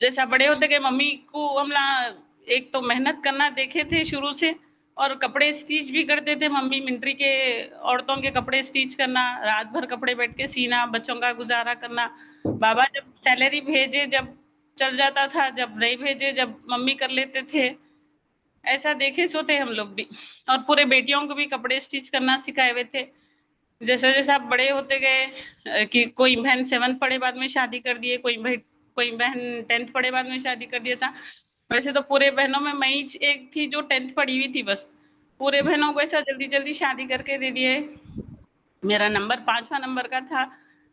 जैसा बड़े होते गए मम्मी को हम ना एक तो मेहनत करना देखे थे शुरू से, और कपड़े स्टिच भी करते थे मम्मी। मिलिट्री के औरतों के कपड़े स्टिच करना, रात भर कपड़े बैठ के सीना, बच्चों का गुजारा करना। बाबा जब सैलरी भेजे जब चल जाता था, जब नहीं भेजे जब मम्मी कर लेते थे। ऐसा देखे सोते हम लोग भी, और पूरे बेटियों को भी कपड़े स्टिच करना सिखाए हुए थे। जैसे जैसे आप बड़े होते गए कि कोई बहन 7th पढ़े बाद में शादी कर दिए, कोई बहन 10th पढ़े बाद में शादी कर दिया। ऐसा वैसे तो पूरे बहनों में मैं ही एक थी जो 10th पढ़ी हुई थी बस। पूरे बहनों को ऐसा जल्दी जल्दी शादी करके दे दिए। मेरा नंबर 5वां नंबर का था।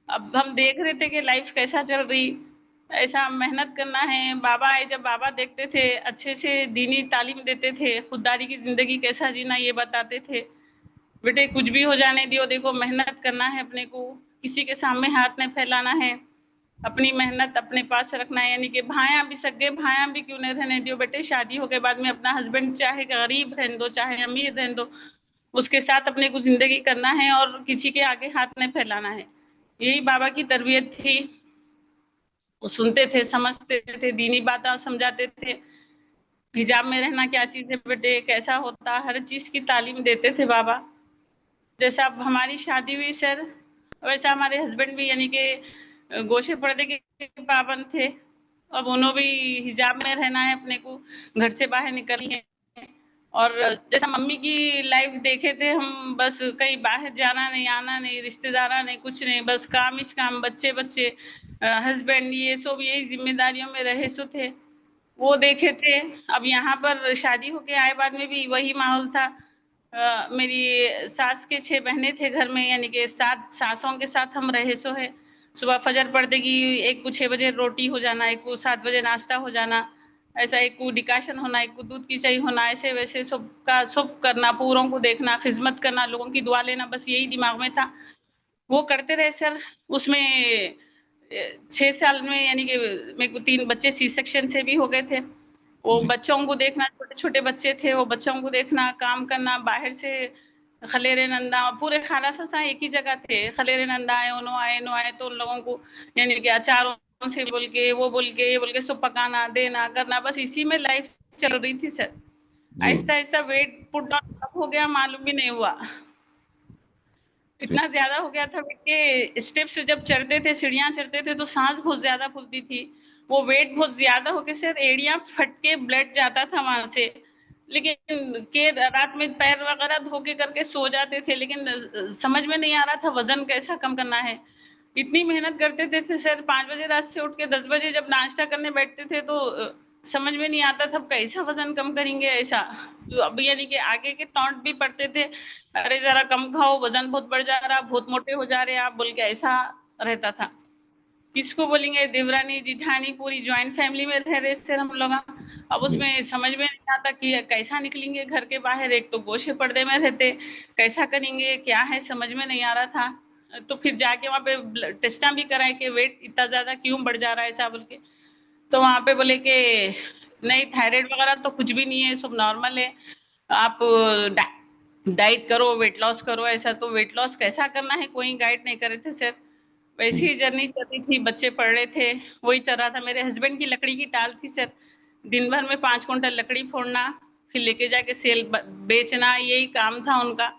अब हम देख रहे थे कि लाइफ कैसा चल रही, ऐसा मेहनत करना है। बाबा आए, जब बाबा देखते थे अच्छे से दीनी तालीम देते थे, खुददारी की जिंदगी कैसा जीना ये बताते थे। बेटे कुछ भी हो जाने दियो, देखो मेहनत करना है अपने को, किसी के सामने हाथ नहीं फैलाना है, अपनी मेहनत अपने पास रखना है। यानी कि भाया भी सगे भाया भी क्यों नहीं रहने दियो बेटे, शादी हो के बाद में अपना हस्बैंड चाहे गरीब रहने दो चाहे अमीर रहने दो, उसके साथ अपने को जिंदगी करना है और किसी के आगे हाथ नहीं फैलाना है। यही बाबा की तरबियत थी। वो सुनते थे, समझते थे, दीनी बातें समझाते थे। हिजाब में रहना क्या चीज है बेटे, कैसा होता, हर चीज की तालीम देते थे बाबा। जैसा अब हमारी शादी हुई सर, वैसा हमारे हस्बैंड भी यानी कि गोशे पर्दे के पाबंद थे। अब उन्होंने भी हिजाब में रहना है अपने को, घर से बाहर निकलनी है। और जैसा मम्मी की लाइफ देखे थे हम, बस कहीं बाहर जाना नहीं, आना नहीं, रिश्तेदारा नहीं, कुछ नहीं, बस काम ही काम, बच्चे बच्चे, हस्बैंड, ये सब यही जिम्मेदारियों में रहे सो थे, वो देखे थे। अब यहाँ पर शादी होके आए बाद में भी वही माहौल था। मेरी सास के 6 बहनें थे घर में, यानी कि 7 सासों के साथ हम रहे सो है। सुबह फजर पड़ते की एक को 6 बजे रोटी हो जाना, एक को 7 बजे नाश्ता हो जाना, ऐसा एक को डिकाशन होना, एक को दूध की चाय होना, ऐसे वैसे सबका सब करना, पूरों को देखना, खिदमत करना, लोगों की दुआ लेना, बस यही दिमाग में था। वो करते रहे सर। उसमें 6 साल में यानी कि मेरे को 3 बच्चे सी सेक्शन से भी हो गए थे। वो जी। बच्चों को देखना, छोटे छोटे बच्चे थे, वो बच्चों को देखना, काम करना, बाहर से खलेरे नंदा, पूरे खाला ससा एक ही जगह थे, खलेरे नंदा आए, उन्हों आए, नो आए, तो उन लोगों को यानी कि अचारों से बोल के, वो बोल के, ये बोल के, सब पकाना देना करना, बस इसी में लाइफ चल रही थी सर। जी। Aahista Aahista weight put down कब हो गया मालूम भी नहीं हुआ। जी। इतना ज्यादा हो गया था कि स्टेप्स जब चढ़ते थे, सीढ़ियां चढ़ते थे, तो सांस बहुत ज्यादा फूलती थी। वो वेट बहुत ज्यादा होके सर एड़ियां फट के ब्लड जाता था वहां से। लेकिन के रात में पैर वगैरह धो के करके सो जाते थे, लेकिन समझ में नहीं आ रहा था वजन कैसा कम करना है। इतनी मेहनत करते थे सर, 5 बजे रात से उठ के 10 बजे जब नाश्ता करने बैठते थे, तो समझ में नहीं आता था कैसा वजन कम करेंगे ऐसा। तो अब यानी कि आगे के टॉन्ट भी पड़ते थे, अरे जरा कम खाओ, वजन बहुत बढ़ जा रहा, बहुत मोटे हो जा रहे आप, बोल के ऐसा रहता था। किसको बोलेंगे, देवरानी जिठानी पूरी ज्वाइंट फैमिली में रह रहे सर हम लोग। अब जी। उसमें समझ में नहीं आता कि कैसा निकलेंगे घर के बाहर, एक तो गोशे पर्दे में रहते, कैसा करेंगे क्या है समझ में नहीं आ रहा था। तो फिर जाके वहाँ पे टेस्टा भी कराए कि वेट इतना ज्यादा क्यों बढ़ जा रहा है ऐसा बोल के। तो वहाँ पे बोले कि नहीं, थायराइड वगैरह तो कुछ भी नहीं है, सब नॉर्मल है, आप डाइट करो, वेट लॉस करो। ऐसा तो वेट लॉस कैसा करना है कोई गाइड नहीं करे थे सर। वैसी जी। ही जर्नी चल रही थी, बच्चे पढ़ रहे थे, वही चल रहा था। मेरे हस्बैंड की लकड़ी की टाल थी सर, दिन भर में 5 क्विंटल लकड़ी फोड़ना, फिर लेके जाके सेल बेचना, यही काम था उनका।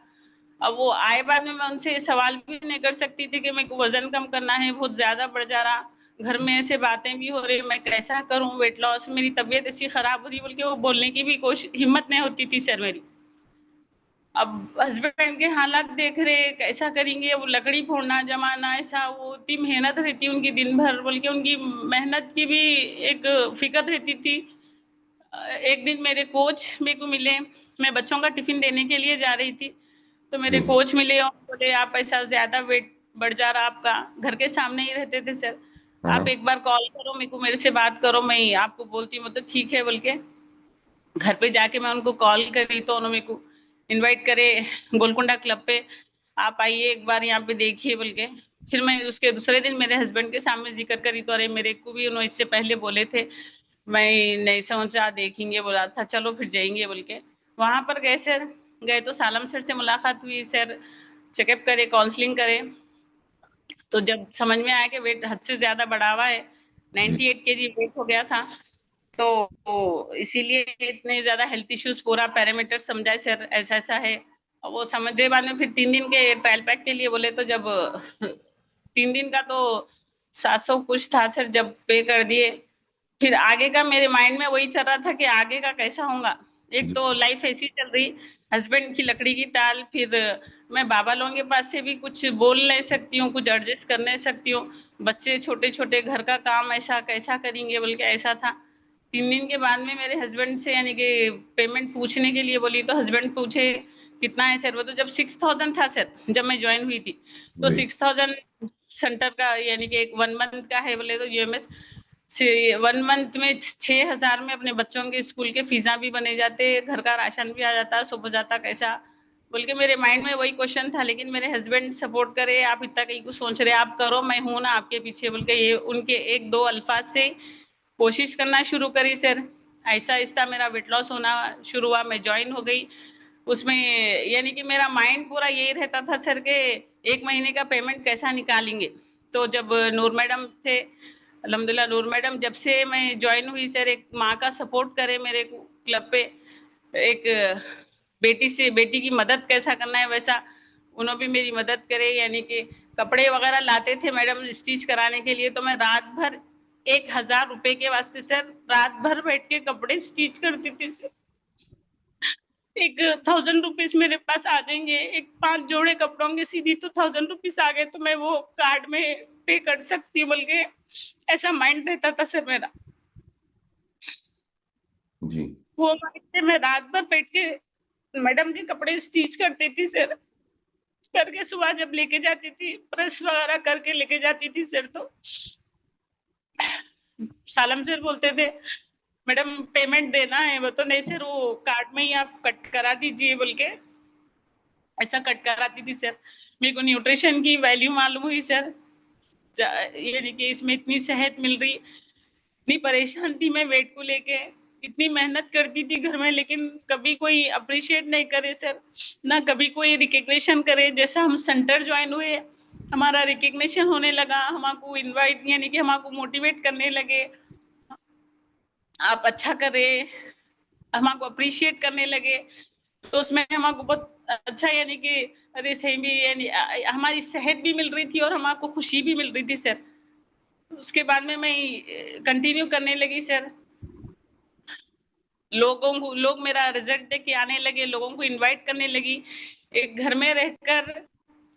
अब वो आए बाद में मैं उनसे सवाल भी नहीं कर सकती थी कि मेरे को वजन कम करना है, बहुत ज्यादा बढ़ जा रहा, घर में ऐसे बातें भी हो रही, मैं कैसा करूं वेट लॉस, मेरी तबीयत ऐसी खराब हो रही, बोल के वो बोलने की भी कोशिश हिम्मत नहीं होती थी सर मेरी। अब हस्बैंड के हालात देख रहे, कैसा करेंगे, वो लकड़ी फोड़ना जमाना, ऐसा वो इतनी मेहनत रहती उनकी दिन भर, बोल के उनकी मेहनत की भी एक फिक्र रहती थी। एक दिन मेरे कोच मेरे को मिले, मैं बच्चों का टिफिन देने के लिए जा रही थी, तो मेरे जी। कोच मिले और बोले आप ऐसा ज्यादा वेट बढ़ जा रहा आपका, घर के सामने ही रहते थे सर, आप हाँ। एक बार कॉल करो मेरे को, मेरे से बात करो, मैं आपको बोलती हूँ। तो ठीक है बोल के घर पे जाके मैं उनको कॉल करी, तो उन्होंने मेरे को इनवाइट करे गोलकुंडा क्लब पे, आप आइए एक बार यहाँ पे देखिए बोल के। फिर मैं उसके दूसरे दिन मेरे हस्बैंड के सामने जिक्र करी, तो अरे मेरे को भी उन्होंने इससे पहले बोले थे, मैं नहीं सोचा देखेंगे, बोला था चलो फिर जाएंगे बोल के। वहां पर गए सर, गए तो सालम सर से मुलाकात हुई सर, चेकअप करे, काउंसलिंग करे। तो जब समझ में आया कि वेट हद से ज्यादा बढ़ा हुआ है, जी 98 केजी वेट हो गया था। तो इसीलिए इतने ज्यादा हेल्थ इश्यूज, पूरा पैरामीटर समझाए सर ऐसा ऐसा है। वो समझे बाद में फिर 3 दिन के ट्रायल पैक के लिए बोले, तो जब 3 दिन का तो 700 कुछ था सर, जब पे कर दिए, फिर आगे का मेरे माइंड में वही चल रहा था कि आगे का कैसा होगा। एक जी तो लाइफ ऐसी चल रही, हस्बैंड की लकड़ी की ताल, फिर मैं बाबा लोगों के पास से भी कुछ बोल नहीं सकती हूँ, कुछ एडजस्ट कर नहीं सकती हूँ। बच्चे छोटे छोटे, घर का काम ऐसा कैसा करेंगे बोल के ऐसा था। 3 दिन के बाद में मेरे हस्बैंड से यानी कि पेमेंट पूछने के लिए बोली, तो हस्बैंड पूछे कितना है सर, वो तो जब 6000 था सर जब मैं ज्वाइन हुई थी, तो जी 6000 सेंटर का यानी कि एक 1 मंथ का है बोले, तो यूएमएस से 1 मंथ में 6000 में अपने बच्चों के स्कूल के फीसा भी बने जाते, घर का राशन भी आ जाता, सब हो जाता कैसा बोल के मेरे माइंड में वही क्वेश्चन था। लेकिन मेरे हस्बैंड सपोर्ट करे, आप इतना कहीं कुछ सोच रहे, आप करो, मैं हूं ना आपके पीछे बोल के, ये उनके एक दो अल्फाज से कोशिश करना शुरू करी सर। ऐसा ऐसा मेरा वेट लॉस होना शुरू हुआ, मैं ज्वाइन हो गई उसमें। यानी कि मेरा माइंड पूरा यही रहता था सर के 1 महीने का पेमेंट कैसा निकालेंगे। तो जब नूर मैडम थे, अल्हम्दुलिल्लाह नूर मैडम जब से मैं ज्वाइन हुई सर, एक माँ का सपोर्ट करे मेरे को क्लब पे, एक बेटी से बेटी की मदद कैसा करना है वैसा उन्होंने भी मेरी मदद करे। यानी कि कपड़े वगैरह लाते थे मैडम स्टिच कराने के लिए, तो मैं रात भर 1000 रुपए के वास्ते सर रात भर बैठ के कपड़े स्टिच करती थी सर। एक 1000 रुपीज मेरे पास आ जाएंगे, एक 5 जोड़े कपड़ों के सीधी, तो 1000 रुपीज आ गए तो मैं वो कार्ड में पे कर सकती हूँ बोल के ऐसा माइंड रहता था सर मेरा। जी वो माइंड से मैं रात भर बैठ के मैडम के कपड़े स्टिच करती थी सर, करके सुबह जब लेके जाती थी, प्रेस वगैरह करके लेके जाती थी सर, तो सालम सर बोलते थे मैडम पेमेंट देना है, वो तो नहीं सर वो कार्ड में ही आप कट करा दीजिए बोल के ऐसा कट कराती थी सर। मेरे को न्यूट्रिशन की वैल्यू मालूम हुई सर, यानी कि इसमें इतनी सेहत मिल रही। इतनी परेशान थी मैं वेट को लेके, इतनी मेहनत करती थी घर में, लेकिन कभी कोई अप्रिशिएट नहीं करे सर, ना कभी कोई रिकग्निशन करे। जैसा हम सेंटर ज्वाइन हुए, हमारा रिकग्निशन होने लगा, हमको इनवाइट यानी कि हमको मोटिवेट करने लगे, आप अच्छा करे, हमको अप्रिशिएट करने लगे। तो उसमें हमको बहुत अच्छा यानी कि अरे सही भी यानी हमारी सेहत भी मिल रही थी और हमको खुशी भी मिल रही थी सर। उसके बाद में मैं कंटिन्यू करने लगी सर। लोग मेरा रिजल्ट देख के आने लगे, लोगों को इनवाइट करने लगी। एक घर में रहकर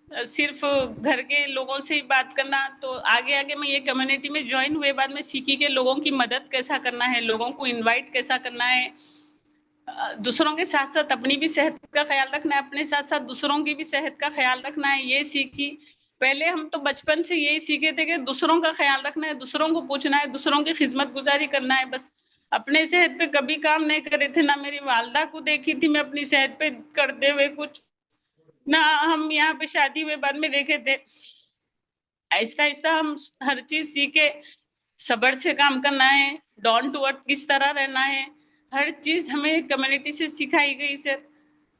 सिर्फ घर के लोगों से ही बात करना, तो आगे आगे मैं ये कम्युनिटी में ज्वाइन हुए बाद में सीखी कि लोगों की मदद कैसा करना है, लोगों को इनवाइट कैसा करना है, दूसरों के साथ साथ अपनी भी सेहत का ख्याल रखना है, अपने साथ साथ दूसरों की भी सेहत का ख्याल रखना है, ये सीखी। पहले हम तो बचपन से यही सीखे थे कि दूसरों का ख्याल रखना है, दूसरों को पूछना है, दूसरों की खिदमत गुजारी करना है, बस अपने सेहत पे कभी काम नहीं करे थे। ना मेरी वालदा को देखी थी मैं अपनी सेहत पे करते हुए कुछ, ना हम यहाँ पे शादी हुए बाद में देखे थे। आहिस्ता आहिस्ता हम हर चीज सीखे, सब्र से काम करना है, डाउन टू अर्थ किस तरह रहना है, हर चीज हमें कम्युनिटी से सिखाई गई सर।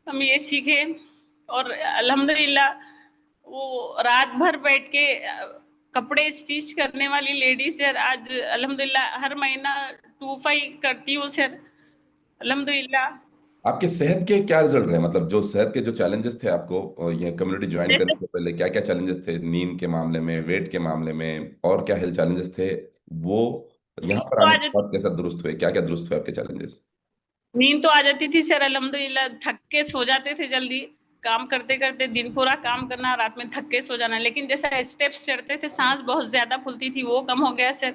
हम ये सीखे और अल्हम्दुलिल्लाह वो रात भर बैठ के कपड़े स्टिच करने वाली लेडी सर आज अल्हम्दुलिल्लाह हर महीना 25 करती हूँ सर अल्हम्दुलिल्लाह। आपके सेहत के क्या रिजल्ट रहे, मतलब जो सेहत के जो चैलेंजेस थे आपको ये कम्युनिटी ज्वाइन करने जैसे से पहले, क्या क्या चैलेंजेस थे नींद के मामले में, वेट के मामले में, और क्या हेल्थ चैलेंजेस थे वो यहाँ नींद पर तो आने आ के जाती बाद कैसा दुरुस्त हुए, क्या क्या दुरुस्त हुए आपके चैलेंजेस? नींद तो आ जाती थी सर अल्हम्दुलिल्लाह, थक के सो जाते थे जल्दी, काम करते करते दिन पूरा काम करना, रात में थक के सो जाना। लेकिन जैसा स्टेप्स चढ़ते थे सांस बहुत ज्यादा फूलती थी, वो कम हो गया सर।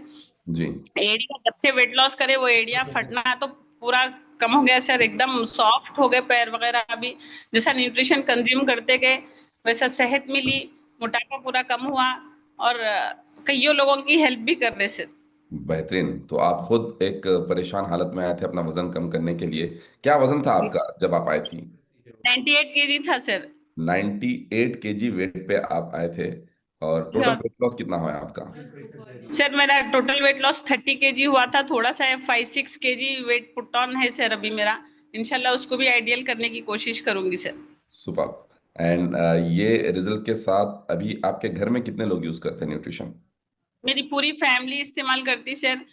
जी एड़िया जब से वेट लॉस करे वो एड़िया फटना तो पूरा कम हो गया सर, एकदम सॉफ्ट हो गए पैर वगैरह भी। जैसा न्यूट्रिशन कंज्यूम करते गए वैसा सेहत मिली, मोटापा पूरा कम हुआ और कईयों लोगों की हेल्प भी कर रहे सर। बेहतरीन। तो आप खुद एक परेशान हालत में आए थे अपना वजन कम करने के लिए, क्या वजन था आपका जब आप आए थी? 98 केजी था सर। 98 केजी वेट पे आप आए थे, और टोटल हाँ, वेट लॉस कितना हुआ आपका? सर मेरा टोटल वेट लॉस 30 केजी हुआ था, थोड़ा सा 5-6 केजी वेट पुट ऑन है सर अभी मेरा। इंशाल्लाह उसको भी आइडियल करने की कोशिश करूंगी सर। सुपर। एंड ये रिजल्ट के साथ अभी आपके घर में कितने लोग यूज करते हैं न्यूट्रिशन? मेरी पूरी फैमिली इस्तेमाल करती सर।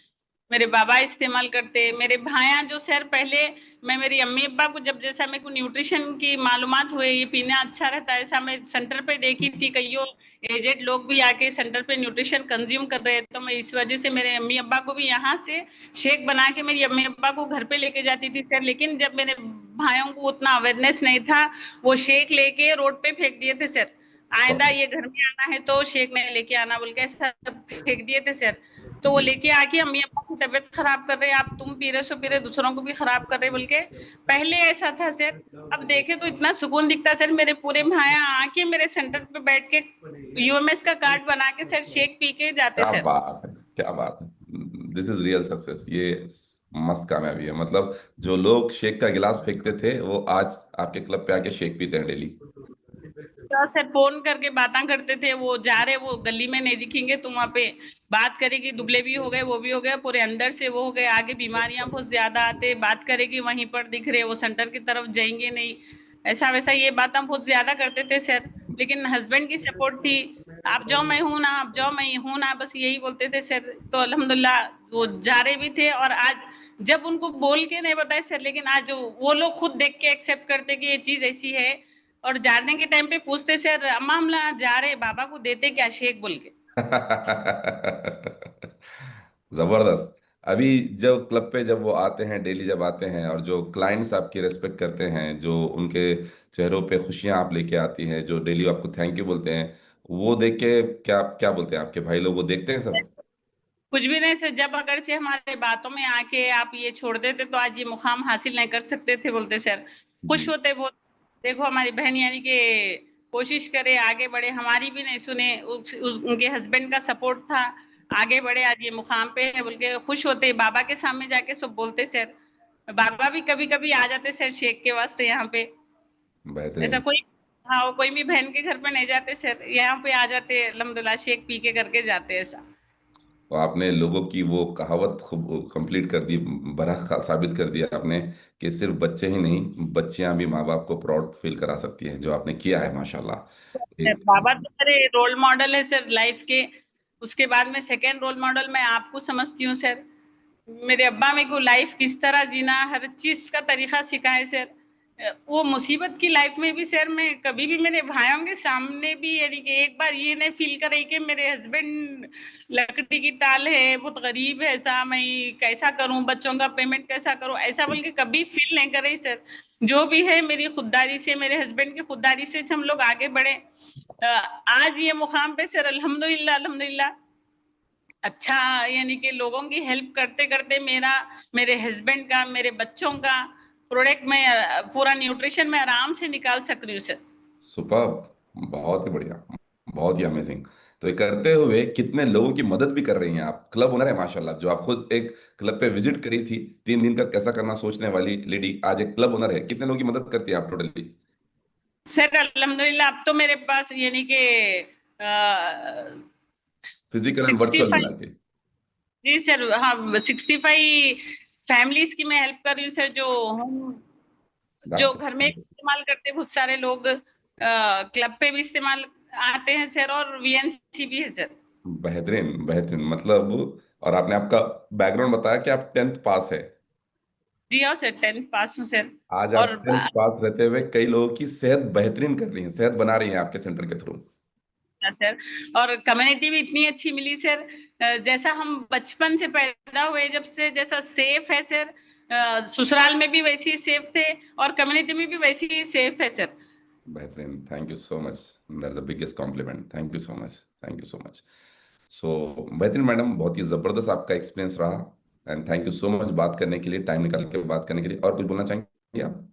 मेरे बाबा इस्तेमाल करते, मेरे भाया जो सर पहले, मैं मेरी अम्मी अब्बा को जब जैसा मेरे को न्यूट्रिशन की मालूमात हुए ये पीना अच्छा रहता है, ऐसा मैं सेंटर पे देखी थी कईयों एजेड लोग भी आके सेंटर पे न्यूट्रिशन कंज्यूम कर रहे हैं, तो मैं इस वजह से मेरे अम्मी अब्बा को भी यहाँ से शेक बना के मेरी अम्मी अब्बा को घर पे लेके जाती थी सर। लेकिन जब मेरे भाइयों को उतना अवेयरनेस नहीं था, वो शेक लेके रोड पे फेंक दिए थे सर। आइंदा ये घर में आना है तो शेक नहीं लेके आना बोल के ऐसा फेंक दिए थे सर। तो वो जी। लेके आके अम्मी अब्बा की तबीयत खराब कर रहे हैं, आप तुम पी रहे सो पी रहे, दूसरों को भी खराब कर रहे बोल के। पहले ऐसा था सर, अब देखे तो इतना सुकून दिखता सर। मेरे पूरे भाया आके मेरे सेंटर पे बैठ के यूएमएस का कार्ड बना के सर शेक पी के जाते क्या सर। बात है, क्या बात है। This is real success. ये मस्त कामयाबी है। मतलब जो लोग शेक का गिलास फेंकते थे वो आज आपके क्लब पे आके शेक पीते हैं डेली। तो सर फोन करके बातें करते थे, वो जा रहे, वो गली में नहीं दिखेंगे तुम वहां पे बात करेगी, दुबले भी हो गए वो भी हो गए, पूरे अंदर से वो हो गए, आगे बीमारियां बहुत ज्यादा आते, बात करेगी वहीं पर दिख रहे, वो सेंटर की तरफ जाएंगे नहीं, ऐसा वैसा ये बात हम बहुत ज्यादा करते थे सर। लेकिन हस्बैंड की सपोर्ट थी, आप जाओ मैं हूं ना, आप जाओ मैं हूं ना, बस यही बोलते थे सर। तो अल्हम्दुलिल्लाह वो जा रहे भी थे, और आज जब उनको बोल के नहीं बताए सर, लेकिन आज वो लोग खुद देख के एक्सेप्ट करते कि ये चीज ऐसी है। और जाने के टाइम पे पूछते सर, अम्मा हम लोग जा रहे बाबा को देते क्या शेक बोल के। जबरदस्त। अभी जब क्लब पे जब वो आते हैं, डेली जब आते हैं, और जो क्लाइंट्स आपकी रेस्पेक्ट करते हैं, जो उनके चेहरों पे खुशियां आप लेके आती हैं, जो डेली आपको थैंक यू बोलते हैं, वो देख के क्या क्या बोलते हैं आपके भाई लोग? वो देखते हैं सब? कुछ भी नहीं सर, जब अगर से हमारे बातों में आके आप ये छोड़ देते तो आज ये मुकाम हासिल नहीं कर सकते थे बोलते सर। खुश जी। होते बोल, देखो हमारी बहन यानी कि कोशिश करे आगे बढ़े, हमारी भी नहीं सुने, उनके हस्बैंड का सपोर्ट था, आगे बढ़े, आज ये मुकाम पे है बोल के खुश होते, बाबा के सामने जाके सब बोलते सर। बाबा भी कभी कभी आ जाते सर शेख के वास्ते यहाँ पे। ऐसा बेहतरीन। कोई, हाँ वो कोई भी बहन के घर पे नहीं जाते सर, यहाँ पे आ जाते अल्हम्दुलिल्लाह शेख पी के करके जाते ऐसा। और आपने लोगों की वो कहावत खूब कंप्लीट कर दी, साबित कर दिया आपने कि सिर्फ बच्चे ही नहीं, बच्चियां भी माँ बाप को प्राउड फील करा सकती हैं, जो आपने किया है माशाल्लाह। बाबा तो मेरे रोल मॉडल है सर लाइफ के। उसके बाद में सेकेंड रोल मॉडल मैं आपको समझती हूँ सर। मेरे अब्बा मेरे को लाइफ किस तरह जीना, हर चीज का तरीका सिखाए सर। वो मुसीबत की लाइफ में भी सर, मैं कभी भी मेरे भाइयों के सामने भी यानी कि एक बार ये नहीं फील करे कि मेरे हस्बैंड लकड़ी की टाल है, बहुत गरीब है, ऐसा मैं कैसा करूं, बच्चों का पेमेंट कैसा करूं, ऐसा बोल के कभी फील नहीं करे सर। जो भी है मेरी खुददारी से, मेरे हस्बैंड की खुददारी से हम लोग आगे बढ़े। आज ये मुकाम पे सर अल्हम्दुलिल्लाह अल्हम्दुलिल्लाह अच्छा, यानी कि लोगों की हेल्प करते करते मेरा, मेरे हस्बैंड का, मेरे बच्चों का प्रोडक्ट में पूरा न्यूट्रिशन में आराम से निकाल सक रही हूँ सर। सुपर। बहुत ही बढ़िया, बहुत ही अमेजिंग। तो ये करते हुए कितने लोगों की मदद भी कर रही हैं आप। क्लब ओनर है माशाल्लाह, जो आप खुद एक क्लब पे विजिट करी थी, 3 दिन का कैसा करना सोचने वाली लेडी आज एक क्लब ओनर है। कितने लोगों की मदद करती है आप टोटली? सर अल्हम्दुलिल्लाह अब तो मेरे पास यानी कि फिजिकल एंड सिक्सटी वर्चुअल मिला फाइव के? जी सर, हाँ 65 फैमिलीज की मैं हेल्प कर रही हूँ सर, जो हम जो दैट्स घर में इस्तेमाल करते हैं, बहुत सारे लोग क्लब पे भी इस्तेमाल आते हैं सर, और वीएनसी भी है सर। बेहतरीन, बेहतरीन। मतलब, और आपने आपका बैकग्राउंड बताया कि आप 10th पास है। जी हाँ सर, 10th पास हूँ सर। आज आप और 10th पास रहते हुए कई लोगों की सेहत बेहतरीन कर रही हैं, सेहत बना रही हैं आपके सेंटर के थ्रू। सर, और कम्युनिटी भी इतनी अच्छी मिली सर। जैसा हम बचपन से पैदा हुए जब से जैसा सेफ है सर, ससुराल में भी वैसे ही सेफ थे, और कम्युनिटी में भी वैसे ही सेफ है सर। बेहतरीन। Thank you so much. That's the biggest compliment. Thank you so much. Thank you so much. So बेहतरीन मैडम, बहुत ही ज़बरदस्त आपका एक्सपीरियंस रहा। And thank you so much बात करने के लिए, टाइम निकाल के बात करने के लिए। और कुछ बोलना चाहेंगे आप?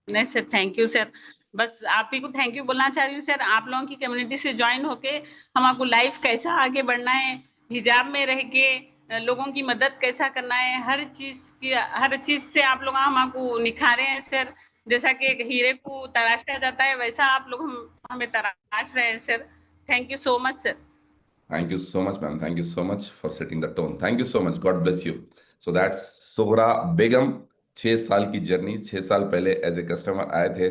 नहीं सर, थैंक यू सर। बस आप ही को थैंक यू बोलना चाह रही हूँ सर, आप लोगों की कम्युनिटी से ज्वाइन होके हमको लाइफ कैसा आगे बढ़ना है, हिजाब में रह के लोगों की मदद कैसा करना है, हर चीज से आप लोग हमको निखारे हैं सर। जैसा कि एक हीरे को तराशा जाता है, वैसा आप लोग हमें तराश रहे हैं sir. Thank you so much sir. Thank you so much ma'am, thank you so much for setting the tone. Thank you so much, god bless you. So that's Sohra Begum. 6 साल की जर्नी, 6 साल पहले एज ए कस्टमर आए थे,